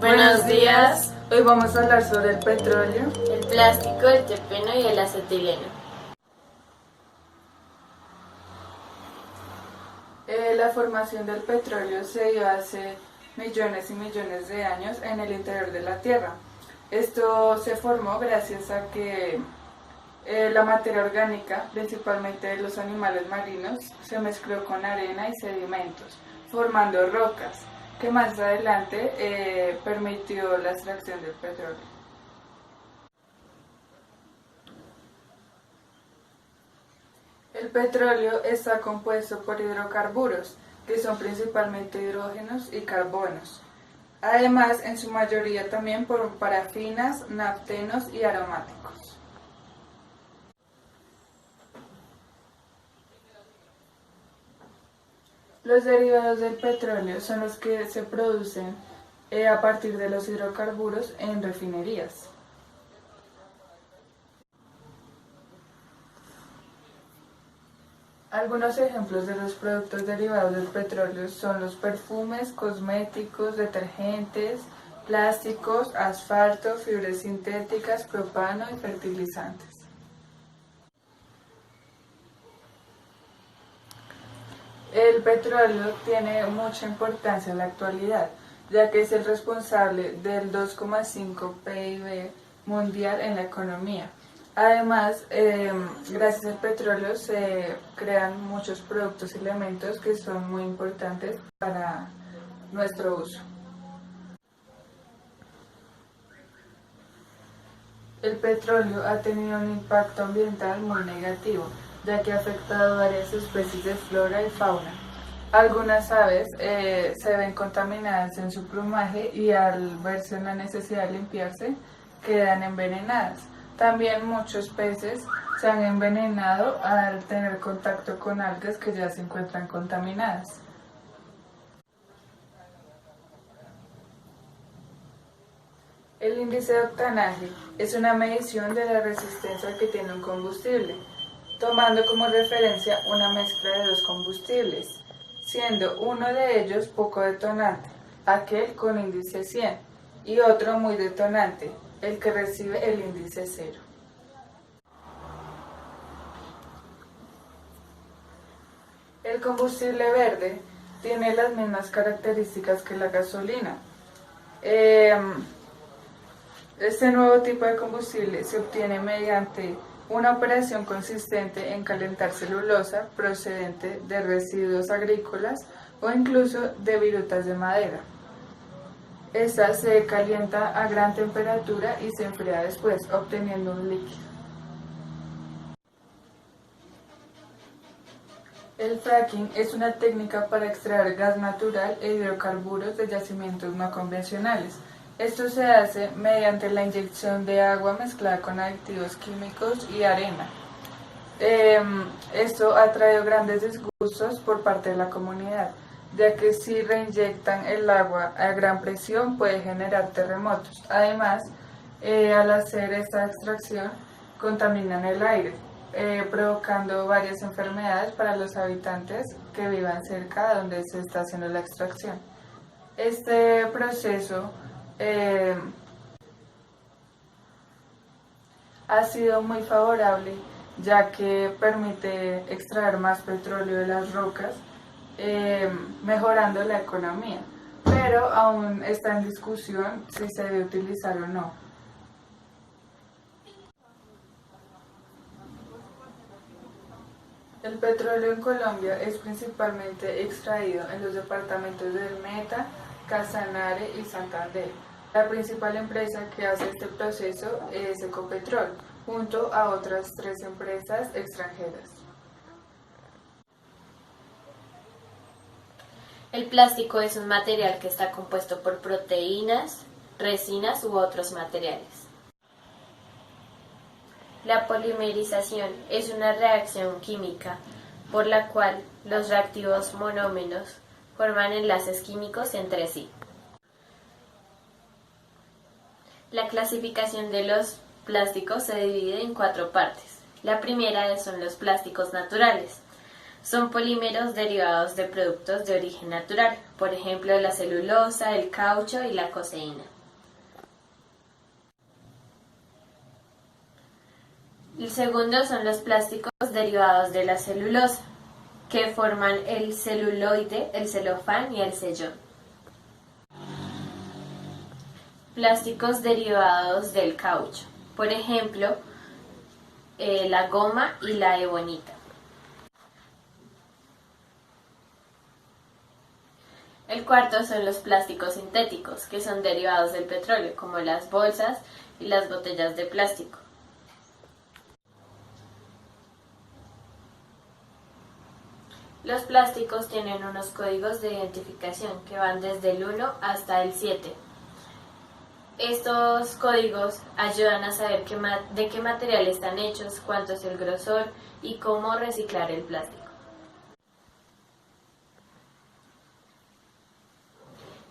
Buenos días. Hoy vamos a hablar sobre el petróleo, El plástico, el terpeno y el acetileno. La formación del petróleo se dio hace millones y millones de años en el interior de la Tierra. Esto se formó gracias a que la materia orgánica, principalmente de los animales marinos, se mezcló con arena y sedimentos, formando rocas, que más adelante permitió la extracción del petróleo. El petróleo está compuesto por hidrocarburos, que son principalmente hidrógenos y carbonos. Además, en su mayoría también por parafinas, naftenos y aromáticos. Los derivados del petróleo son los que se producen a partir de los hidrocarburos en refinerías. Algunos ejemplos de los productos derivados del petróleo son los perfumes, cosméticos, detergentes, plásticos, asfalto, fibras sintéticas, propano y fertilizantes. El petróleo tiene mucha importancia en la actualidad, ya que es el responsable del 2,5 PIB mundial en la economía. Además, gracias al petróleo se crean muchos productos y elementos que son muy importantes para nuestro uso. El petróleo ha tenido un impacto ambiental muy negativo, ya que ha afectado a varias especies de flora y fauna. Algunas aves se ven contaminadas en su plumaje y al verse en la necesidad de limpiarse, quedan envenenadas. También muchos peces se han envenenado al tener contacto con algas que ya se encuentran contaminadas. El índice de octanaje es una medición de la resistencia que tiene un combustible, tomando como referencia una mezcla de dos combustibles, siendo uno de ellos poco detonante, aquel con índice 100, y otro muy detonante, el que recibe el índice 0. El combustible verde tiene las mismas características que la gasolina. Este nuevo tipo de combustible se obtiene mediante una operación consistente en calentar celulosa procedente de residuos agrícolas o incluso de virutas de madera. Esta se calienta a gran temperatura y se enfría después, obteniendo un líquido. El fracking es una técnica para extraer gas natural e hidrocarburos de yacimientos no convencionales. Esto se hace mediante la inyección de agua mezclada con aditivos químicos y arena. Esto ha traído grandes disgustos por parte de la comunidad, ya que si reinyectan el agua a gran presión puede generar terremotos. Además, al hacer esta extracción contaminan el aire, provocando varias enfermedades para los habitantes que vivan cerca de donde se está haciendo la extracción. Este proceso ha sido muy favorable, ya que permite extraer más petróleo de las rocas, mejorando la economía, pero aún está en discusión si se debe utilizar o no. El petróleo en Colombia es principalmente extraído en los departamentos del Meta, Casanare y Santander. La principal empresa que hace este proceso es Ecopetrol, junto a otras 3 empresas extranjeras. El plástico es un material que está compuesto por proteínas, resinas u otros materiales. La polimerización es una reacción química por la cual los reactivos monómeros forman enlaces químicos entre sí. La clasificación de los plásticos se divide en 4 partes. La primera son los plásticos naturales. Son polímeros derivados de productos de origen natural, por ejemplo la celulosa, el caucho y la coseína. El segundo son los plásticos derivados de la celulosa, que forman el celuloide, el celofán y el sellón. Plásticos derivados del caucho, por ejemplo, la goma y la ebonita. El cuarto son los plásticos sintéticos, que son derivados del petróleo, como las bolsas y las botellas de plástico. Los plásticos tienen unos códigos de identificación que van desde el 1 hasta el 7. Estos códigos ayudan a saber de qué material están hechos, cuánto es el grosor y cómo reciclar el plástico.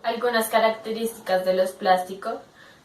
Algunas características de los plásticos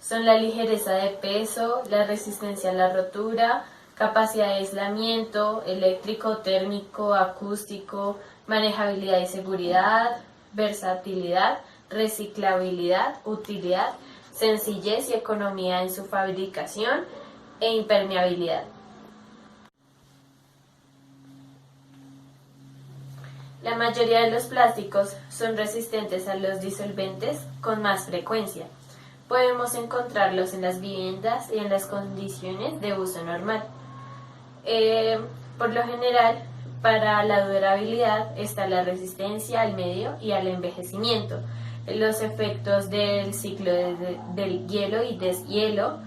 son la ligereza de peso, la resistencia a la rotura, capacidad de aislamiento, eléctrico, térmico, acústico, manejabilidad y seguridad, versatilidad, reciclabilidad, utilidad, sencillez y economía en su fabricación e impermeabilidad. La mayoría de los plásticos son resistentes a los disolventes con más frecuencia. Podemos encontrarlos en las viviendas y en las condiciones de uso normal. Por lo general, para la durabilidad está la resistencia al medio y al envejecimiento, los efectos del ciclo del hielo y deshielo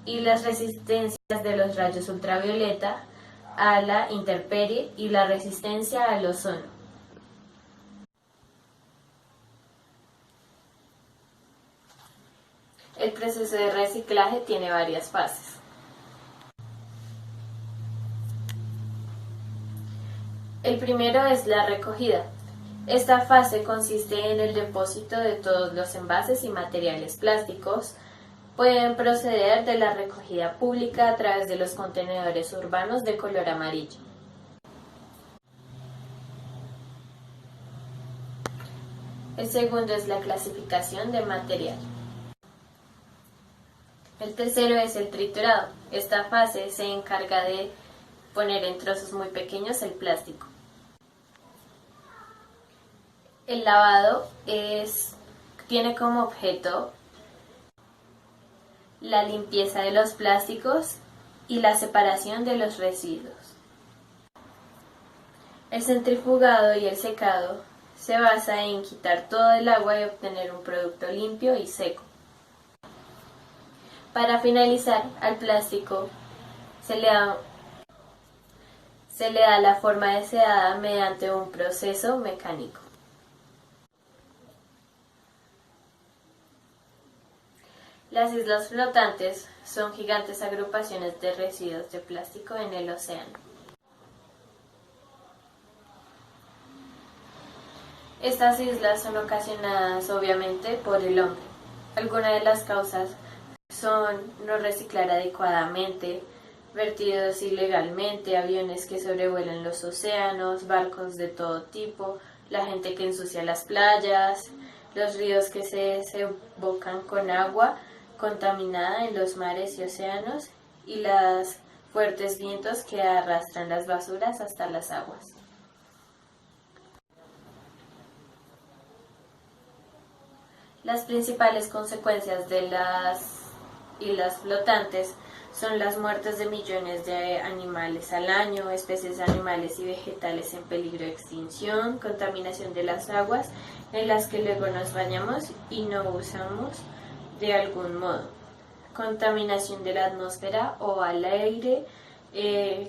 y las resistencias de los rayos ultravioleta a la intemperie y la resistencia al ozono. El proceso de reciclaje tiene varias fases. El primero es la recogida. Esta fase consiste en el depósito de todos los envases y materiales plásticos. Pueden proceder de la recogida pública a través de los contenedores urbanos de color amarillo. El segundo es la clasificación de material. El tercero es el triturado. Esta fase se encarga de poner en trozos muy pequeños el plástico. El lavado tiene como objeto la limpieza de los plásticos y la separación de los residuos. El centrifugado y el secado se basa en quitar todo el agua y obtener un producto limpio y seco. Para finalizar, al plástico se le da la forma deseada mediante un proceso mecánico. Las islas flotantes son gigantes agrupaciones de residuos de plástico en el océano. Estas islas son ocasionadas obviamente por el hombre. Algunas de las causas son no reciclar adecuadamente, vertidos ilegalmente, aviones que sobrevuelan los océanos, barcos de todo tipo, la gente que ensucia las playas, los ríos que se desembocan con agua contaminada en los mares y océanos y los fuertes vientos que arrastran las basuras hasta las aguas. Las principales consecuencias de las islas flotantes son las muertes de millones de animales al año, especies de animales y vegetales en peligro de extinción, contaminación de las aguas en las que luego nos bañamos y no usamos de algún modo, contaminación de la atmósfera o al aire,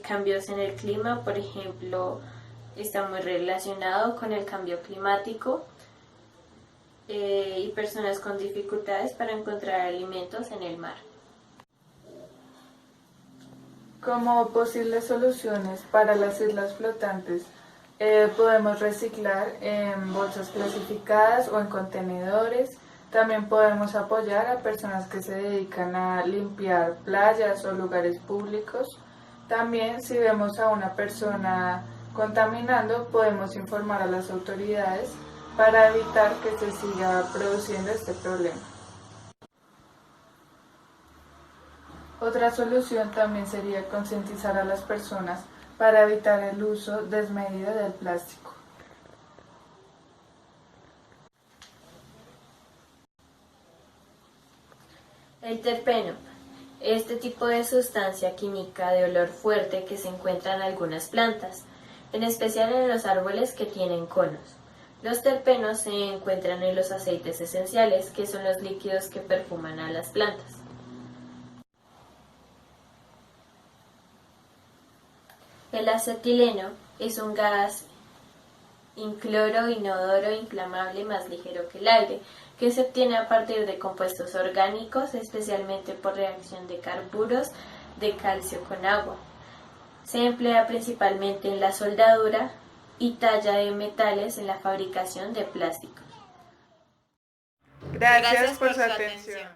cambios en el clima, por ejemplo, está muy relacionado con el cambio climático y personas con dificultades para encontrar alimentos en el mar. Como posibles soluciones para las islas flotantes, podemos reciclar en bolsas clasificadas o en contenedores. También podemos apoyar a personas que se dedican a limpiar playas o lugares públicos. También si vemos a una persona contaminando, podemos informar a las autoridades para evitar que se siga produciendo este problema. Otra solución también sería concientizar a las personas para evitar el uso desmedido del plástico. El terpeno. Este tipo de sustancia química de olor fuerte que se encuentra en algunas plantas, en especial en los árboles que tienen conos. Los terpenos se encuentran en los aceites esenciales, que son los líquidos que perfuman a las plantas. El acetileno es un gas incloro, inodoro, inflamable más ligero que el aire, que se obtiene a partir de compuestos orgánicos, especialmente por reacción de carburos de calcio con agua. Se emplea principalmente en la soldadura y talla de metales en la fabricación de plásticos. Gracias por su atención.